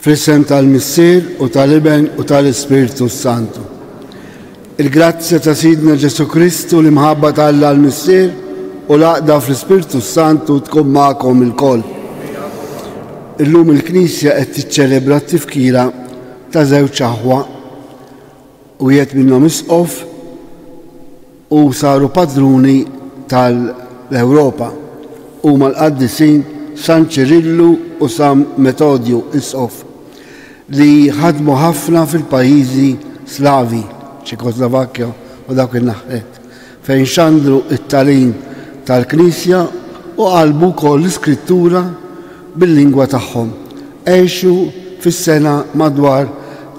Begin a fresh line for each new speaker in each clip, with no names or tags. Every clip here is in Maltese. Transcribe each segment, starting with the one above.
Fl-isem tal-Missier u tal-Iben u tal-Ispiritu Santu. Il-grazzja ta' Sidna Ġesu Kristu li mħabba tal-Alla l-Missier u l-għaqda fl-Ispiritu Santu tkun magħkom il-koll. Illum il-Knisja qed tiċċelebra t-tifkira ta' żewġ aħwa u wieħed minnhom isqof u saru padruni tal-Ewropa huma l-qaddisin San Ċirillu u San Metodju isqof li ħadmu ħafna fil-pajjiżi Slavi, Ċekoslovakkja u dak in-naħret, fejn xandru it-tagħlim tal-Knisja u qalbu wkoll l-iskrittura bil-lingwa tagħhom. Għexu fis-sena madwar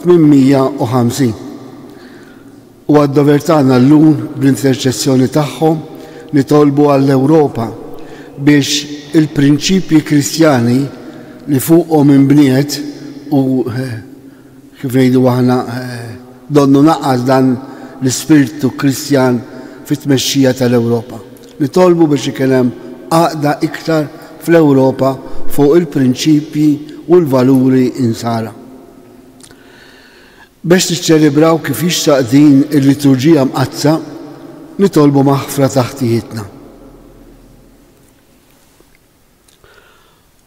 850. U għad-dover tagħna llum bl-interċessjoni tagħhom nitolbu għall-Ewropa biex il-prinċipji kristjani li fuqhom inbniet u kif ngħidu aħna donnu naqqas dan l-ispirtu kristjan fit-tmexxija tal-Ewropa. Nitolbu biex ikun hemm għaqda iktar fl-Ewropa fuq il-prinċipji u l-valuri insara. Biex niċċelebraw kif jixtaq din il-liturġija mqazza, nitolbu maħfra taħtijietna.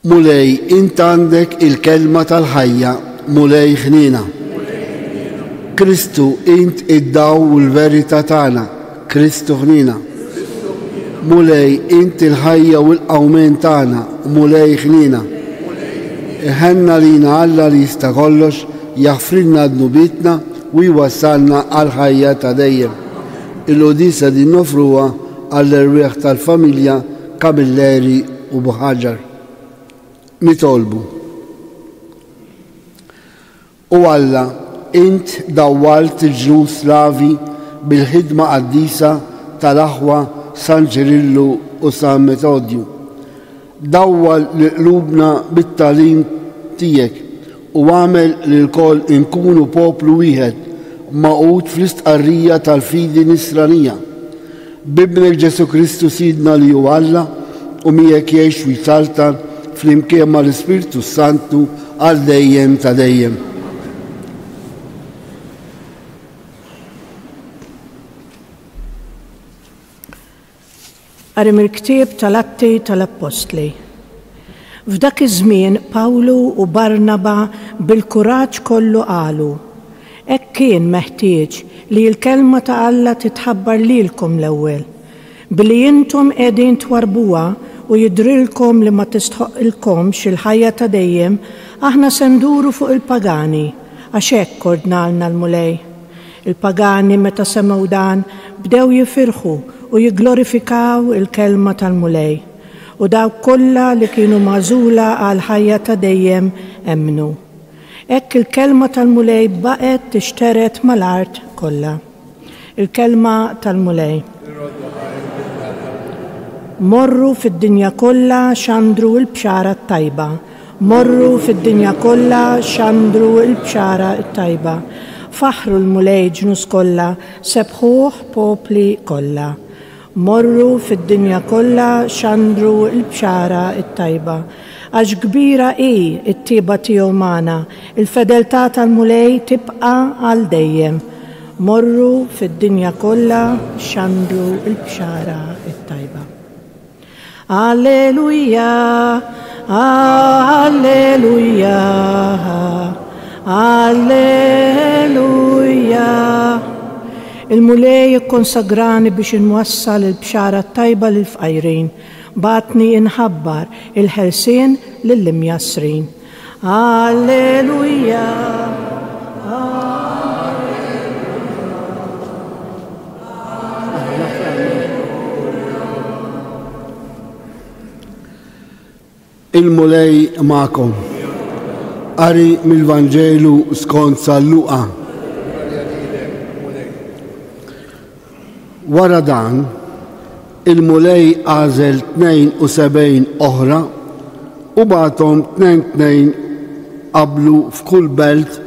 Mulej int għandek il-kelma tal-ħajja, mulej ħnina. Kristu int id-daw u l-verità tagħna, Kristu ħnina. Mulej int il-ħajja u l-qawmen tagħna, mulej ħnina. Iħenna lina Alla li jista' kollox jaħfrilna d-nubitna u jwassalna għal-ħajja ta' dejjem. Il-qudisa din nofruha għall-irwieħ tal-familja Kamilleri u Buħaġar. Nitolbu. U Alla, int dawwalt il-ġnus Slavi bil-ħidma qaddisa tal-aħwa San Ċirillu u San Metodju. Dawwal li qlubna bit-tagħlim tiegħek u għamel li l-koll inkunu poplu wieħed maqut fl-istqarrija tal-fidi nisranija. Bibnek Ġesu Kristu Sidna li hu Alla u miegħek jgħix u jsaltan fl-imkien mal-Ispiritu Santu għal dejjem ta' dejjem.
Qari mill-ktieb tal-Atti tal-Apostli. F'dak iż-żmien Pawlu u Barnaba bil-kuraġġ kollu qalu: hekk kien meħtieġ li l-kelma ta' Alla titħabbar lilkom l-ewwel, billi intom qegħdin twarbuha u jidrilkom li ma tistħoqilkomx il-ħajja ta' dejjem, aħna se nduru fuq il-pagani għax hekk ordnalna l-mulej. Il-pagani meta semgħu dan bdew jifirħu u jigglorifikaw il-kelma tal-mulej u dawk kollha li kienu magħżula għal ħajja ta' dejjem emmnu. Hekk il-kelma tal-mulej baqgħet tixteret mal-art kollha. Il-kelma tal-mulej. Morru fid-dinja kollha xandru l-bxara t-tajba. Morru fid-dinja kollha xandru l-bxara t-tajba. Faħru l-mulej ġnus kollha, sebħuh popli kollha. Morru fid-dinja kollha xandru l-bxara t-tajba. Għax kbira hi t-tieba tiegħu magħna, il-fedeltà tal-mulej tibqa' għal dejjem. Morru fid-dinja kollha xandru l-bxara t-tajba. Alleluja, alleluja, alleluja. Il-mulej ikkonsagrani biex inwassal il-bxara tajba lil-fqajrin, batni inħabbar il-ħelsien lill-imjasrin. Alleluja.
Il-mulej magħkom. Qari mill-Vanġelu skont San Luqa. Wara dan, il-mulej għażel 72 oħra u bagħthom 2 qablu f'kull belt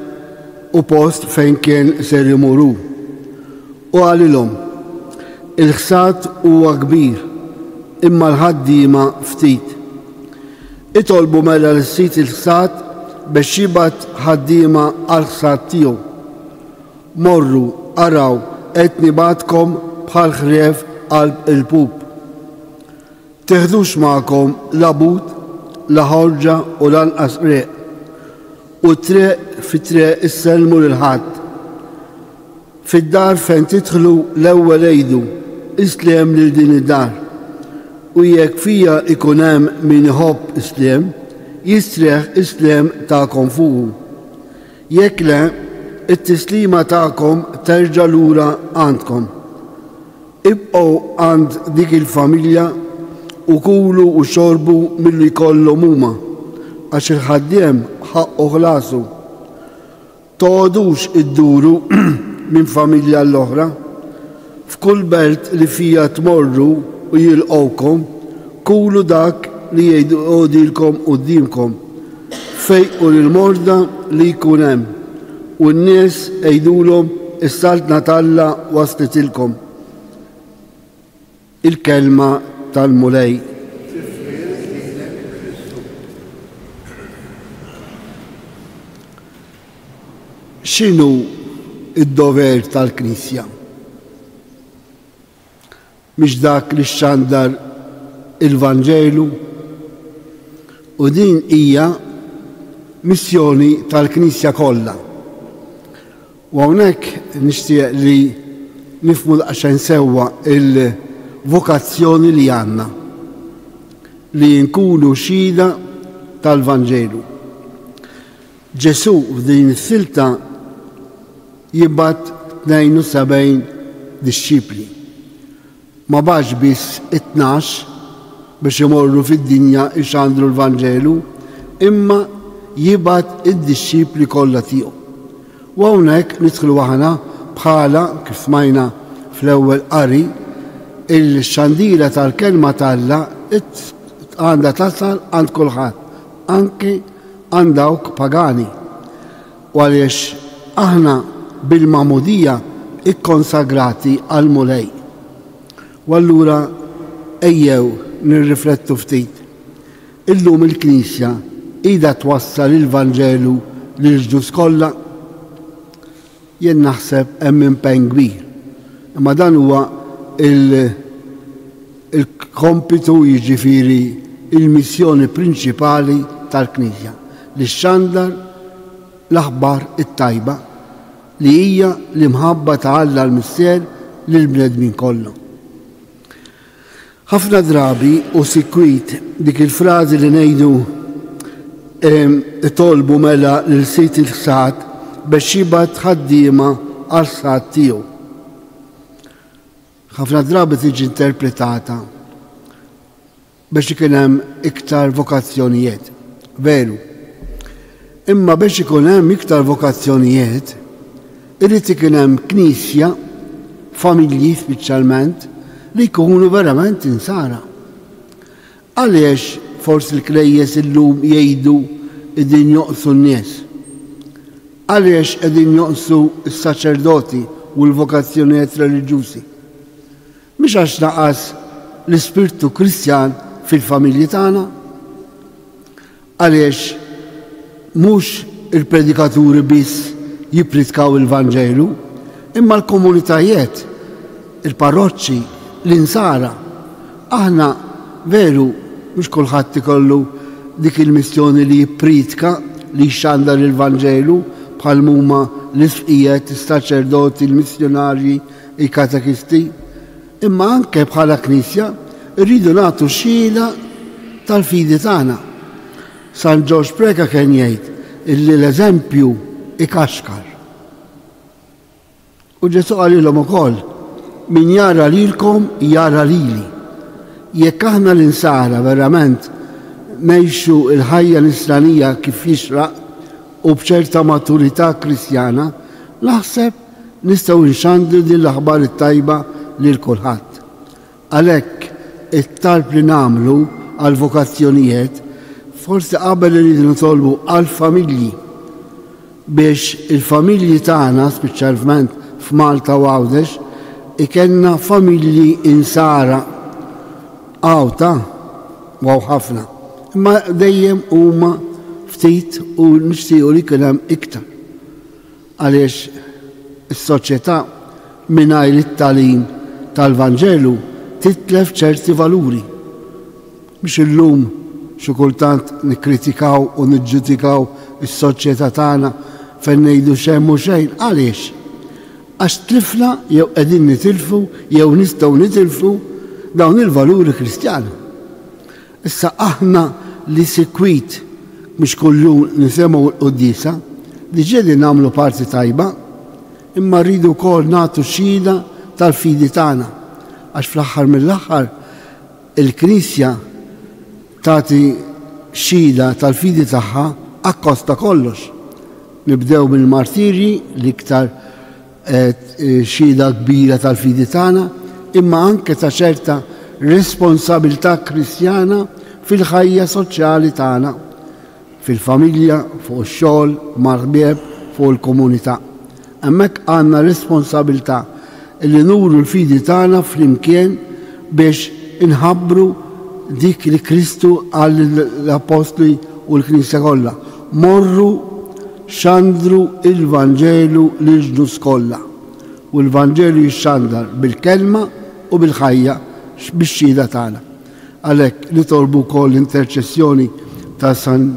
u post fejn kien ser imuru. U għalilhom: il-ħsad huwa kbir, imma l-ħaddiema ftit. Itolbu mela l-sit il-ħsad biex jibgħat ħaddiema għall-ħsad tiegħu. Morru araw qed nibgħatkom bħal ħrief qalb il-pub. Teħdux magħkom la but, la ħorġa u lanqas req, u treq fi treq issellmu lil ħadd. Fid-dar fejn tidħlu l-ewwel għidu islem lil din id-dar, u jekk fija ikun hemm min iħobb islem, jistreħ islem tagħkom fuqu. Jekk le, it-tislima tagħkom terġa' lura għandkom. Ibqgħu għand dik il-familja u kulu u xorbu milli jkollhom huma, għax il-ħaddiem ħaqqu ħlasu. Toħodux idduru minn familja l-oħra, f'kull belt li fija tmorru u jilqgħukom, kulu dak li jgħidilkom qudiemkom, fejqu lill-morda li jkun hemm, u n-nies jgħidulhom is-saltna Talla waslitilkom. Il-kelma tal-mulej. X'inhu id-dover tal-Knisja? Mhix dak li xxandar il-Vanġelu, u din hija missjoni tal-Knisja kollha. U hawnhekk nixtieq li nifhmu daqsxejn sewwa il-vokazzjoni li għandna, li nkunu xhieda tal-Vanġelu. Ġesu f'din is-silta jibgħat 72 disċipli. Ma bax biss 12 biex imorru fid-dinja ixandru l-Vanġelu, imma jibgħat id-disċipli kollha tiegħu. U hawnhekk nidħlu aħna bħala kif smajna fl-ewwel qari, il-xandira tal-kelma Talla għandha tasal għand kulħadd, anke għand dawk pagani. U għaliex aħna bil-mamudija ikkonsagrati għal-mulej. U allura ejjew nirriflettu ftit. Illum il-Knisja ida twassal il-Vanġelu lil-ġnus kollha. Jien naħseb hemm impenn kbir. Imma dan huwa il-kompitu, jiġifieri il-missjoni prinċipali tal-Knisja li xxandar l-aħbar it-tajba li hija l-imħabba ta' Alla l-Missier lill-bnedmin kollha. Ħafna drabi u sikwit dik il-frażi li ngħidu tolbu mela lil sit il-ħsad biex jibgħat ħaddiema għall-ħsad tiegħu. Ħafna drabi tiġi interpretata biex ikun hemm iktar vokazzjonijiet. Veru. Imma biex ikun hemm iktar vokazzjonijiet, irid ikun hemm knisja, familji speċjalment, li jkunu verament insara. Għaliex forsi l-Knejjes illum jgħidu qegħdin joqsu n-nies? Għaliex qegħdin joqsu s-saċerdoti u l-vokazzjonijiet reliġjużi? Mhix għax naqas l-ispirtu Kristjan fil-familji tagħna? Għaliex mhux il-predikaturi biss jippritkaw il-Vanġelu, imma l-komunitajiet, il-parroċċi, l-insara. Aħna veru mhux kulħadd ikollu dik il-missjoni li jippritka li jxandar il-Vanġelu bħal huma l-isqiegħed, is-saċerdoti, il-missjonarji, il-katekisti. Imma anke bħala Knisja rridu nagħtu xhieda tal-fidi tagħna. San George Preka kien jgħid illi l-eżempju ikaxkar. U Ġesu qalilhom ukoll min jara lilkom jara lili. Jekk aħna l-insara verament ngħixu l-ħajja l-islamija kif jixraq u b'ċerta maturità Kristjana, naħseb nistgħu nxandru din l-aħbar it-tajba lil kulħadd. Għalhekk it-talb li nagħmlu għal vokazzjonijiet forsi qabel iridu nitolbu għall-familji biex il-familji tagħna speċjalment f'Malta u Għawdex ikenna familji insara għawta waw ħafna. Imma dejjem huma ftit u nixtiequ li kien hemm iktar. Għaliex is-soċjetà mingħajr it-tagħlim tal-Vanġelu titlef ċerti valuri. Mhux illum xi kultant nikkritikaw u niġġudikaw is-soċjetà tagħna fejn ngħidu xemm u xejn. Għaliex? Għax tlifna jew qegħdin nitilfu jew nistgħu nitilfu dawn il-valuri Kristjani. Issa aħna li sikwit mhux kullum nisemgħu l-qudiesa diġà li nagħmlu parti tajba, imma rridu wkoll nagħtu xhieda tal-fidi tagħna. Għax fl-aħħar mill-aħħar il-Knisja tagħti xhieda tal-fidi tagħha akkosta kollox. Nibdew mill-martirji l-iktar xhieda kbira tal-fidi tagħna, imma anke ta' ċerta responsabilità kristjana fil-ħajja soċjali tagħna, fil-familja, fuq ix-xogħol, mal-ħbieb, fuq il-komunità. Hemmhekk għandna responsabilità li nuru l-fidi tagħna flimkien biex inħabbru dik li Kristu għal l-Apostli u l-Knisja kollha. Morru xandru il-Vanġelu l-ġnus kollha. U l-Vanġelu jixxandar bil-kelma u bil-ħajja bix-xhieda tagħna. Għalhekk nitolbu wkoll l-interċessjoni ta' San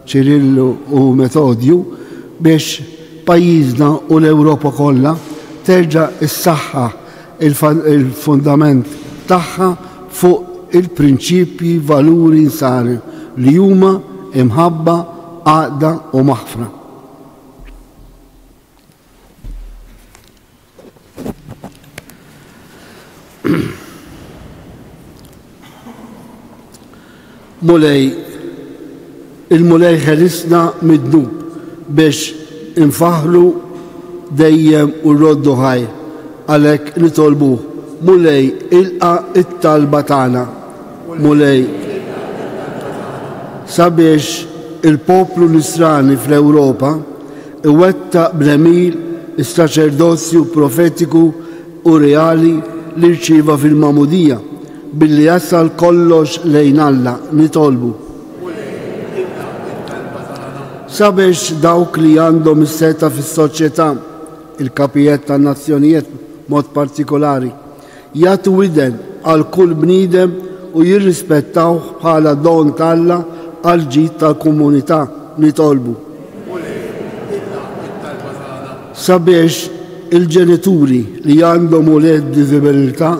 Ċirillu u Metodju biex pajjiżna u l-Ewropa kollha terġa' issaħħa il-fundament tagħha fuq il-prinċipji valuri nsari li huma imħabba, għaqda u maħfra. Il-mulej ħerisna mid-dnub biex infaħlu dejjem u roddu ħaj. Għalhekk nitolbu mulej ilqa it-talba tagħna. Mulej sabiex il-poplu nisrani fl-Ewropa iwettaq bl-emil is-saċerdozju profetiku u reali li rċieva fil-Mamudija billi jasal kollox lejn Alla. Nitolbu sabiex dawk li għandhom is-seta fis-soċjetà, il-kapijiet tan-nazzjonijiet mod partikolari, jagħtu widen għal kull bniedem u jirrispettawh bħala don tal-Alla għal ġid tal-komunità. Nitolbu sabiex il-ġenituri li għandhom ulied b'diżabilità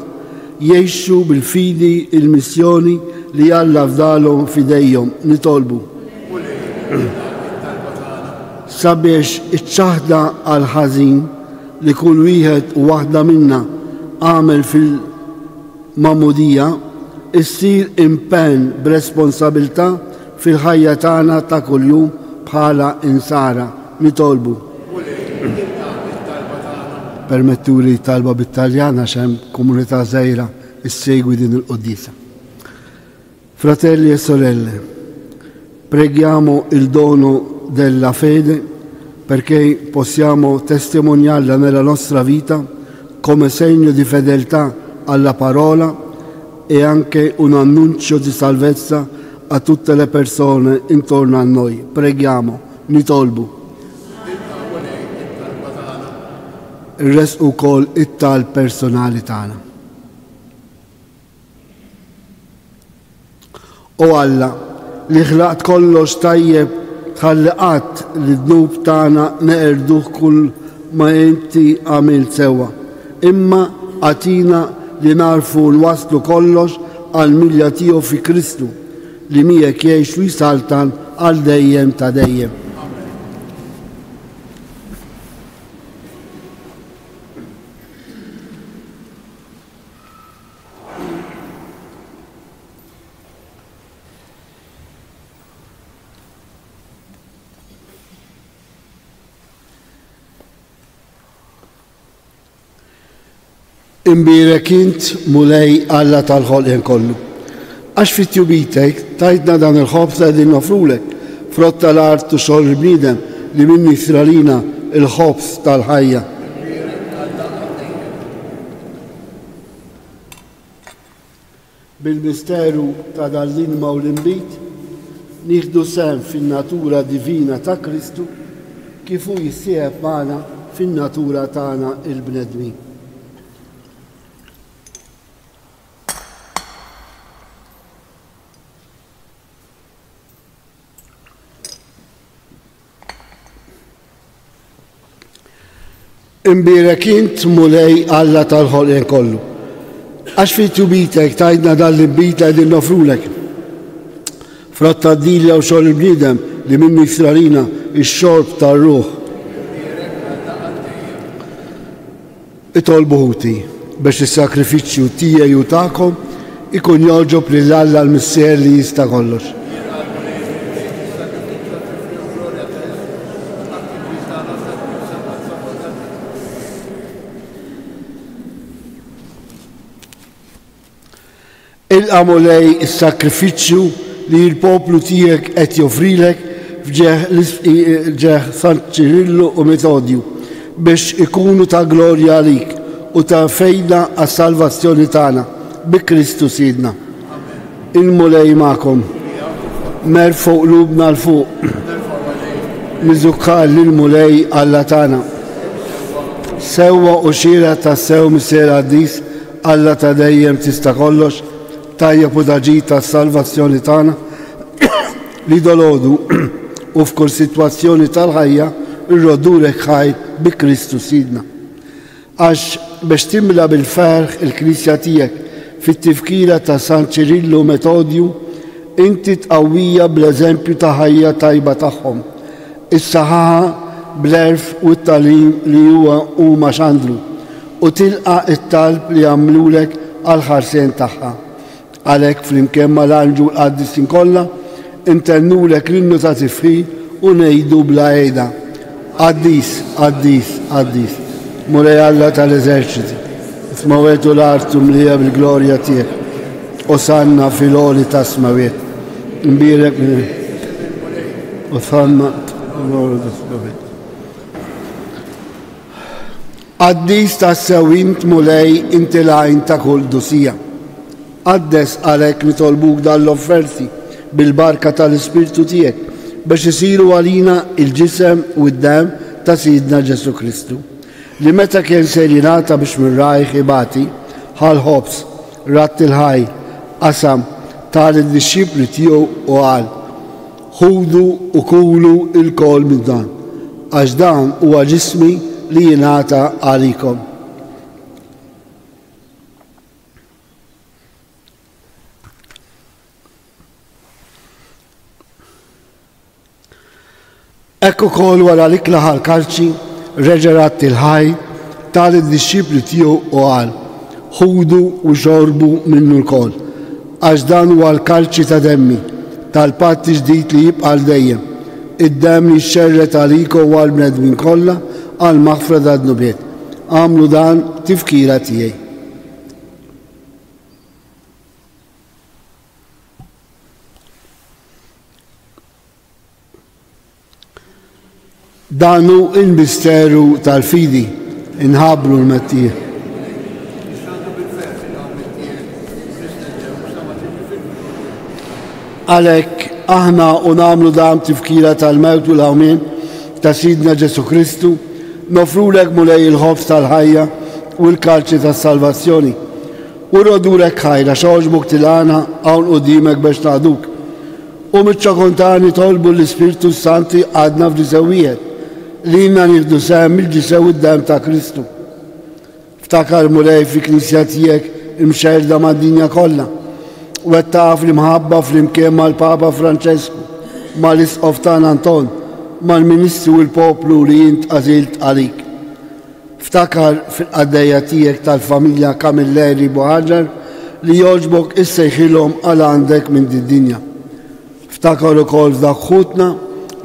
jgħixu bil-fidi il-missjoni li Alla fdalhom fidejhom. Nitolbu sabiex iċ-ċaħda għal ħażin li kull wieħed u waħda minna għamel fil-Mamudija issir impenn b'responsabilità fil-ħajja tagħna ta' kuljum bħala insara. Nitolbu permetturi talba bit-Taljan għax hemm komunità żgħira issegwi din il-quddiesa. Fratelli e sorelle, preghiamo il dono della fede perché possiamo testimoniarla nella nostra vita come segno di fedeltà alla parola e anche un annuncio di salvezza a tutte le persone intorno a noi. Preghiamo. Nitolbu il-res ukoll it-tal personali tagħna. O Alla, li ħlaqt kollox tajjeb ħalli qatt li d-dnub tagħna neqerduh kull ma inti għamilt sewwa. Imma għatina li narfu nwaslu kollox għal milja tiegħu fi Kristu li miegħek jgħix u jsaltan għal dejjem ta' dejjem. Imbirek int mulej Alla tal-ħolqien kollu. Għax fit-tjubitek tajtna dan il-ħobs qegħdin nofrulek frott tal-art u xogħol il-bniedem li minnu jisralina il-ħobs tal-ħajja. Bil-misteru ta' dal-linma u l-imbit nieħdu sem fin-natura divina ta' Kristu kif hu jissieħeb magħna fin-natura tagħna il-bnedmin. Imbierek int mulej Alla tal-ħolqien kollu. Għax fi tubitek tajdna dal-bita din nofrulek. Frotta d-dilja u xogħol il-bniedem li minnu jisralina ix-xorb tar-ruħ. Itolbu ħuti biex is-sakrifiċċju tiegħi u tagħkom ikun joġob lil Alla l-Missier li jista' kollox. Il-qamu lej is-sakrifiċċju li l-poplu tiegħek qed joffrilek f'ġeħ Sant Ċirillu u Metodju biex ikunu ta' glorja għalik u ta' fejda għas-salvazzjoni tagħna bi Kristu Sidna. Il-mulej magħkom. Merfu qlubna l-fuq. Niżukkal lill-mulej Alla tagħna. Sewwa u xira ta' sew Missier Qaddis Alla ta' dejjem tista' kollox. Tajjeb u daġit tas-salvazzjoni tagħna li dolodu u f'kull sitwazzjoni tal-ħajja irrodulek ħajr bi Kristu Sidna. Għax biex timla bil-ferħ il-Knisja tiegħek fit-tifkira ta' Sant Ċirillu u Metodju, inti tqawwija bl-eżempju ta' ħajja tajba tagħhom. Is-saħħaħa bl-erf u t-talim li huma xandru u tilqa' it-talb li għamlulek għall-ħarsien tagħha. Għalhekk flimkien mal-Anġu l-Qaddisin kollha intennulek l-innu ta' tifħid u ngħidu bla għejda. Qaddis, Qaddis, Qaddis, mulej Alla tal-eżerċiti, ismawiet u l-artu mlija bil-glorja tiegħek, osanna fil-għoli ta' smawiet. Imbierek osanna fil-għoli ta' smawiet. Qaddis ta' sewint mulej inti l-għajn ta' kull dusija. Għaddes għalhekk nitolbuk dal-offerti bil-barka tal-Ispirtu tiegħek biex isiru għalina il-ġisem u d-dem ta' Sidna Ġesu Kristu li meta kien ser jingħata biex minn rajħ ibati ħal-ħobs ratt il-ħaj qasam tal-disċipli tiegħu u qal ħudu u kulu il-kol minn dan għax dan huwa ġismi li jingħata għalikom. Ekku kol wara li klaħal kalċi, reġerat il-ħaj, tal-disċipli tiegħu u qal, ħudu u xorbu minnu l-kol, għax dan huwa l-kalċi ta' demmi, tal-patti ġdid li jibqa' dejjem, id-dem li xxerret għalikom u għal-bnedmin kollha għal-maħfra tad-nubiet. Għamlu dan tifkira tiegħi. Danu il-misteru tal-fidi, inħablu l-Mettija. Għalhekk aħna u nagħmlu dan tifkira tal-mewt u l-għawmien ta' Sidna Ġesu Kristu, nofrulek mulej il-ħobs tal-ħajja u l-kalċi tas-salvazzjoni. U rodulek ħajra xoġbuk tilana hawn quddiemek biex naħduk. U mitċakontani tolbu l-Ispirtu Santi għadna f'diżewwijiet li jina nieħdu sehem il-ġisew id-dem ta' Kristu. Ftakar mulej fi Knisja tiegħek imxerda mad-dinja kollha. Wettaq fl-imħabba fl-imkien mal-Papa Franċesku, mal-Isqof Tan Anton, mal-Ministru u l-poplu li jint għażilt għalik. Ftakar fil-qaddejja tiegħek tal-familja Kamilleri Buħaġar li jogħġbok issejħilhom għal għandek minn din-dinja. Ftakar ukoll f'dak ħutna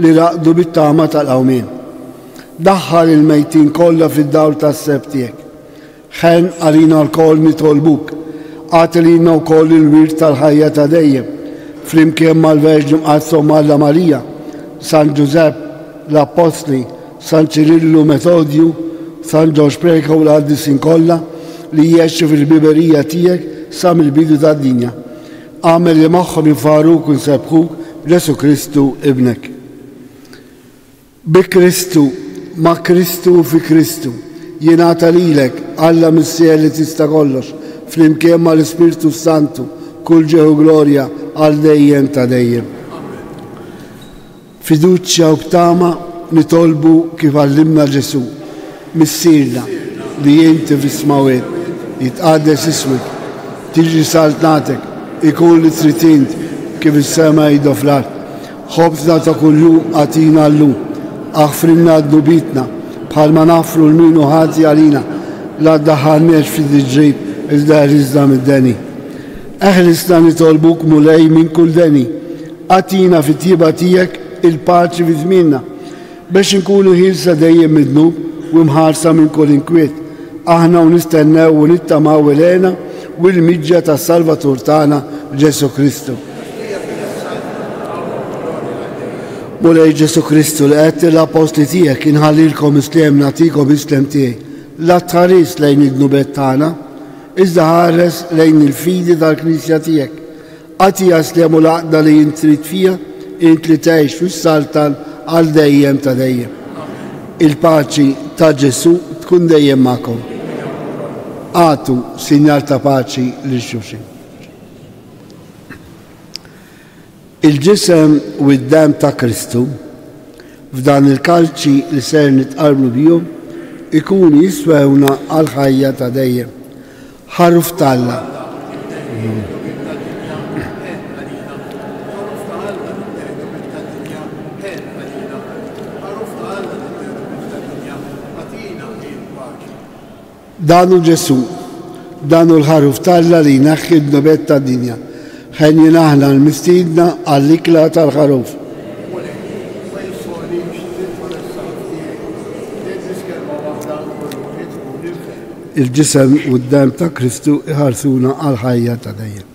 li raqdu bit-tama tal-qawmien. Daħħal il-mejtin kollha fid-dawl tas-seb tiegħek. Ħen għalina l-koll nitolbuk. Għatilina wkoll il-wirt tal-ħajja ta' dejjem. Flimkien mal-Verġi Mqazzom Alla Marija, San Giuseppe, l-Apostli, San Ċirillu Metodju, San Ġorġ Preka u l-Qaddisin kollha li jgħixu fil-biberija tiegħek sa mill-bidu tad-dinja. Għamel li magħhom jinfaruk u nsebħuk Ġesu Kristu ibnek. Bikristu, ma' Kristu fi Kristu, jingħata lilek Alla missier li tista' kollox, flimkien ma' l-Ispiritu Santu, kull ġeħu glorja għal dejjem ta' dejjem. Fiduċja u btama nitolbu kif għallimna Ġesu, missirna li jinti fis-smawet, jitqaddes ismek, tiġi saltnatek, ikun li tritint kif is-sema jidha fl-art. Ħobżna ta' kuljum għatina llum, aħfrinna d-dubitna, bħalma nafru l-minu ħati għalina, la ddaħħalniex fid-ġrib iżda rizda mid-deni. Eħlisna nitolbuk mulej minn kull deni, għatina fit-tjiba tijek il-paċi fi żmienna, biex nkunu ħilsa dejjem mid-dnub u mħarsa minn kull inkwiet. Aħna u nistennew u nittamaw ilena u l-miġġa ta' Salvatur tagħna Ġesu Kristu. Mulej Ġesu Kristu li qed l-apostli tiegħek inħallilkom islem nagħtikom islem tiegħi. La tħares lejn id-nubet tagħna, iżda ħares lejn il-fidi tal-Knisja tiegħek. Għatija slem u l-għaqda li jintrid fija, int li tgħix fis-saltan għal dejjem ta' dejjem. Il-paċi ta' Ġesu tkun dejjem magħkom. Għatu sinjal ta' paċi lil xulxin. Il-ġisem u d-dam ta' Kristu f'dan il-kalċi li ser nitqarbu bihom ikunu jiswewna għal ħajja ta' dejjem. Ħaruf talla. Danu Ġesu, danu l-ħaruf talla li jnaħħi d-nubet ta' dinja. ħen jinaħna l-mistidna għall-ikla tal-ħaruf. Il-ġisem u d-dam ta' Kristu iħarsuna għal-ħajja ta' dejjem.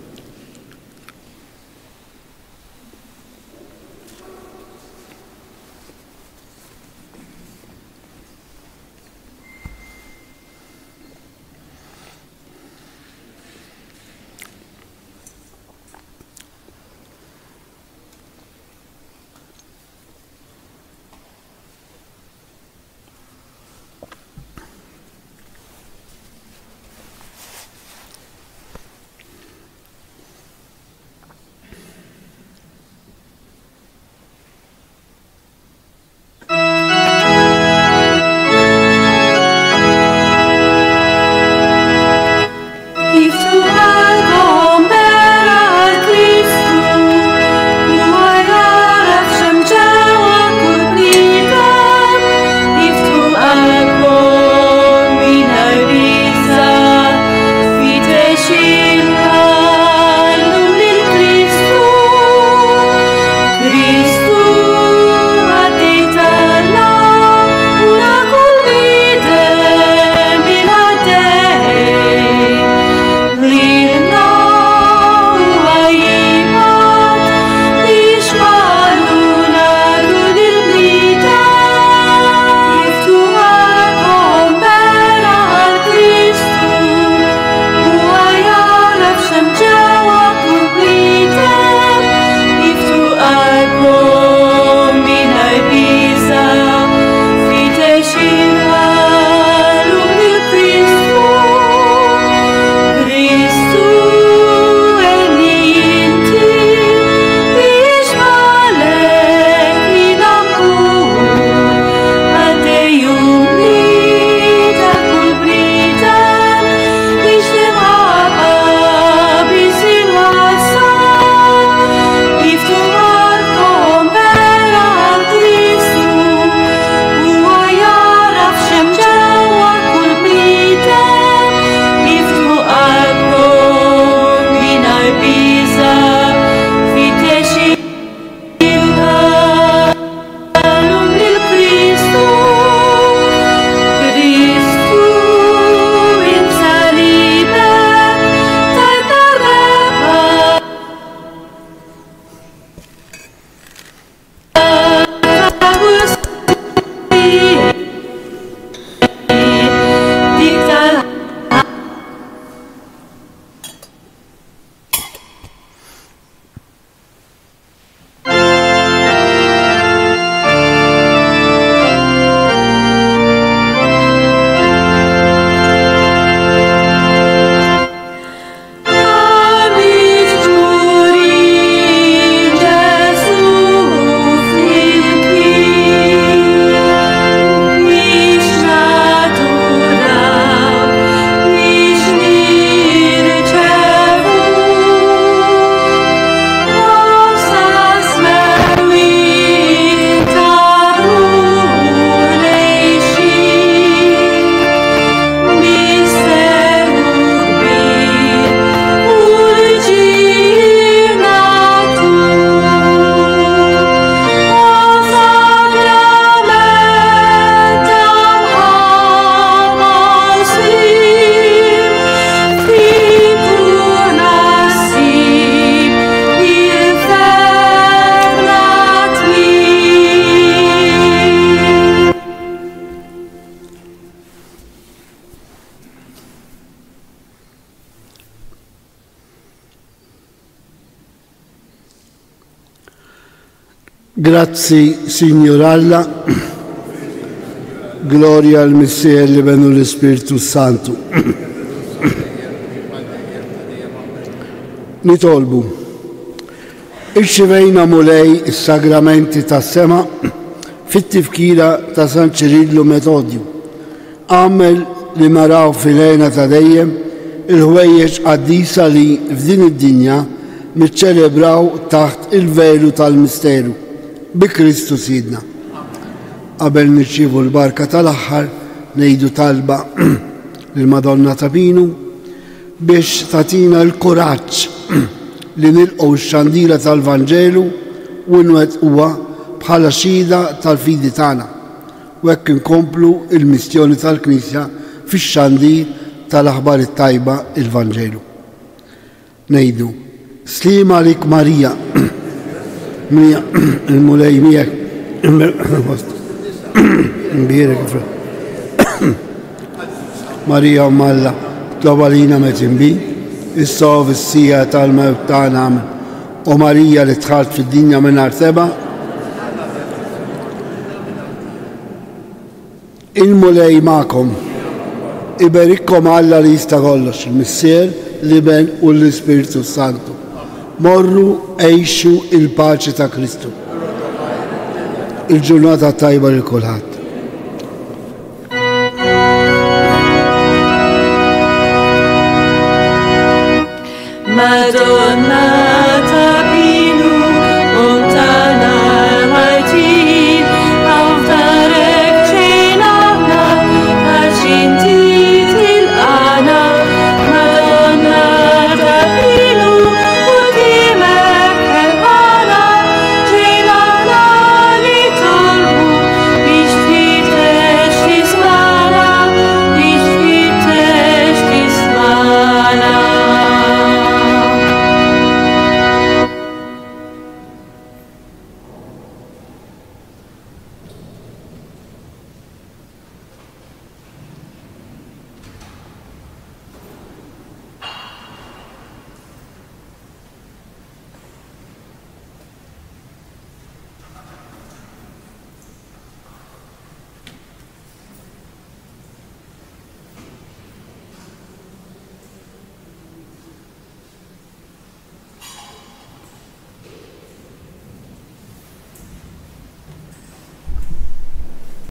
Grazzi, Signor Alla, gloria al Messia, l'Evenu l'Spiritu Santo. Nitolbu, irċivejna mulej is-sagramenti tas-sema fit-tifkira ta' San Ċirillu Metodju. Għamel li maraw fil-għena ta' dejjem il-ħwejjeġ qaddisa li f'din id-dinja niċċelebraw taħt il-velu tal-misteru bi Kristu Sidna. Qabel nirċievu l-barka tal-aħħar ngħidu talba lill-Madonna ta' Pinu biex tatina l-kuraġġ li nilqgħu x-xandira tal-Vanġelu u nwettquha bħala xhieda tal-fidi tagħna u hekk inkomplu l-missjoni tal-Knisja fix-xandir tal-aħbar it-tajba il-Vanġelu. Ngħidu Slima lik Marija il-mulej miegħek Marija Malla tloba lina metin bi issa fis-sija tal-mewt tagħna u Marija li dħalt fid-dinja mingħajr seba' il-mulej magħkom iberikkom Alla li jista' kollox il-Missier, l-Iben u l-Ispiritu Santu. Morru għejxu il-paċi ta' Kristu. Il-ġurnata tajba lil kulħadd.
Madonna